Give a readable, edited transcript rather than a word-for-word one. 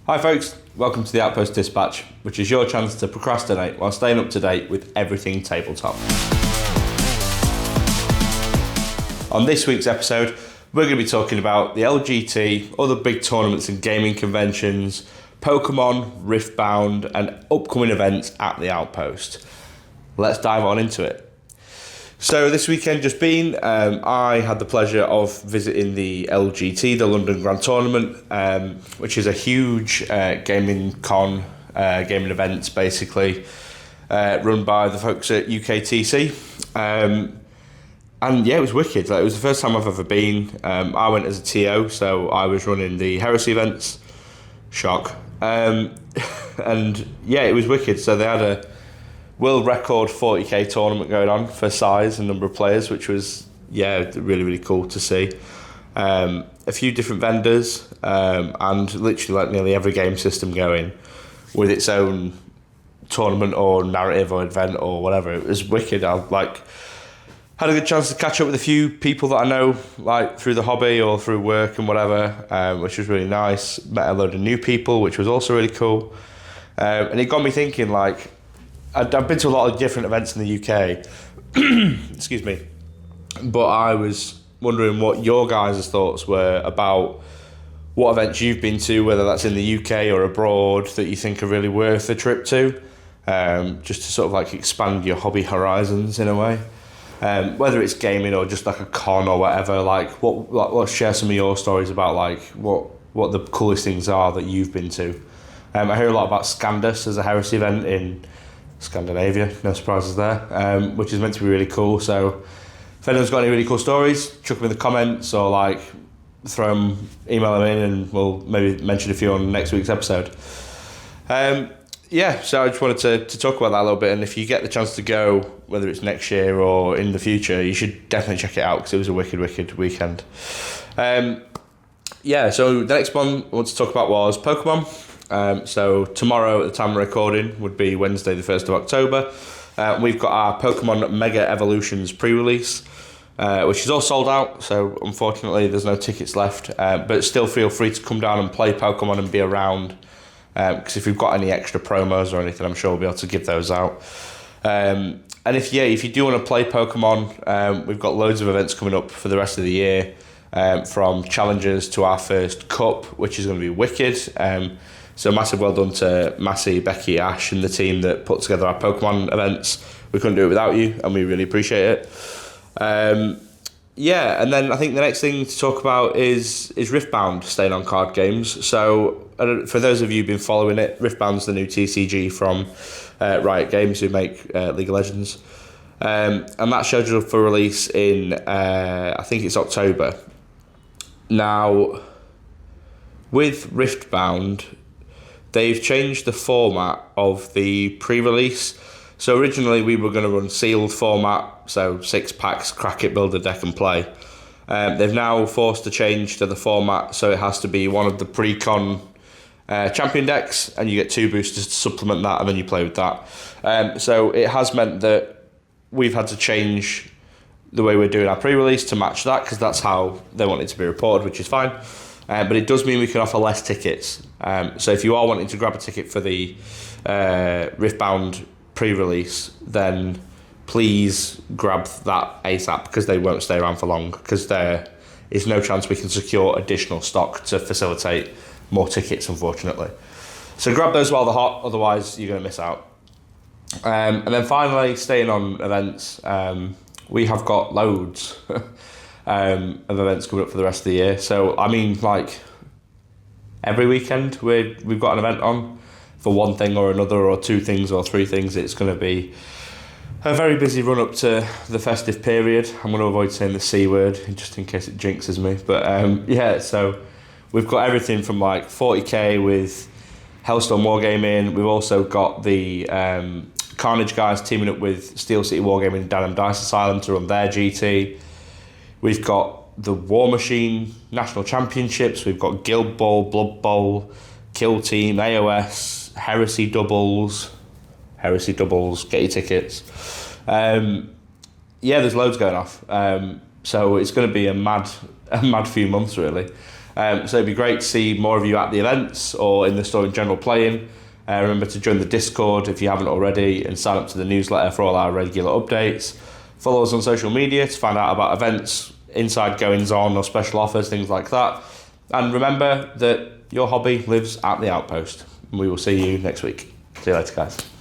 Hi folks, welcome to the Outpost Dispatch, which is your chance to procrastinate while staying up to date with everything tabletop. On this week's episode, we're going to be talking about the LGT, other big tournaments and gaming conventions, Pokemon, Riftbound, and upcoming events at the Outpost. Let's dive on into it. So this weekend just been, I had the pleasure of visiting the LGT, the London Grand Tournament, which is a huge gaming gaming events basically, run by the folks at UKTC. And yeah, it was wicked. Like, it was the first time I've ever been. I went as a TO, so I was running the Heresy events. Shock. And yeah, it was wicked. So they had a world record 40k tournament going on for size and number of players, which was, yeah, really cool to see. A few different vendors, and literally like nearly every game system going with its own tournament or narrative or event or whatever. It was wicked. I had a good chance to catch up with a few people that I know, like through the hobby or through work and whatever, which was really nice. Met a load of new people, which was also really cool. And it got me thinking, like, I've been to a lot of different events in the UK, excuse me, but I was wondering what your guys' thoughts were about what events you've been to, whether that's in the UK or abroad, that you think are really worth a trip to, just to sort of like expand your hobby horizons in a way. Whether it's gaming or just like a con or whatever, let's share some of your stories about like what the coolest things are that you've been to. I hear a lot about Scandus as a heresy event in Scandinavia, no surprises there, which is meant to be really cool. So if anyone's got any really cool stories, chuck them in the comments or like email them in, and we'll maybe mention a few on next week's episode. Yeah, so I just wanted to talk about that a little bit, and if you get the chance to go, whether it's next year or in the future, you should definitely check it out because it was a wicked weekend. Yeah, so the next one I want to talk about was Pokemon. So tomorrow at the time of recording would be Wednesday the 1st of October. We've got our Pokemon Mega Evolutions pre-release, which is all sold out, so unfortunately there's no tickets left, but still feel free to come down and play Pokemon and be around, because if we've got any extra promos or anything, I'm sure we'll be able to give those out. And if you do want to play Pokemon, we've got loads of events coming up for the rest of the year, from challenges to our first cup, which is going to be wicked. So massive well done to Massey, Becky, Ash and the team that put together our Pokemon events. We couldn't do it without you, and we really appreciate it. Yeah, and then I think the next thing to talk about is Riftbound, staying on card games. So for those of you who've been following it, Riftbound's the new TCG from Riot Games, who make League of Legends. And that's scheduled for release in, I think it's October. Now, with Riftbound, they've changed the format of the pre-release. So originally we were going to run sealed format, so 6 packs, crack it, build a deck and play. They've now forced a change to the format, so it has to be one of the pre-con champion decks, and you get 2 boosters to supplement that, and then you play with that. So it has meant that we've had to change the way we're doing our pre-release to match that, because that's how they want it to be reported, which is fine. But it does mean we can offer less tickets. So if you are wanting to grab a ticket for the Riftbound pre-release, then please grab that ASAP, because they won't stay around for long, because there is no chance we can secure additional stock to facilitate more tickets, unfortunately. So grab those while they're hot, otherwise you're going to miss out. And then finally, staying on events, we have got loads of events coming up for the rest of the year. So I mean, like, every weekend we've got an event on for one thing or another, or 2 things or 3 things. It's going to be a very busy run up to the festive period. I'm going to avoid saying the C word just in case it jinxes me. But yeah, so we've got everything from like 40k with Hellstone Wargaming. We've also got the Carnage guys teaming up with Steel City Wargaming and Dan and Dice Asylum to run their GT. We've got the War Machine National Championships. We've got Guild Bowl, Blood Bowl, Kill Team, AOS, Heresy Doubles, get your tickets. Yeah, there's loads going off. So it's going to be a mad few months, really. So it'd be great to see more of you at the events or in the store in general playing. Remember to join the Discord if you haven't already, and sign up to the newsletter for all our regular updates. Follow us on social media to find out about events, inside goings on or special offers, things like that. And remember that your hobby lives at the Outpost. And we will see you next week. See you later, guys.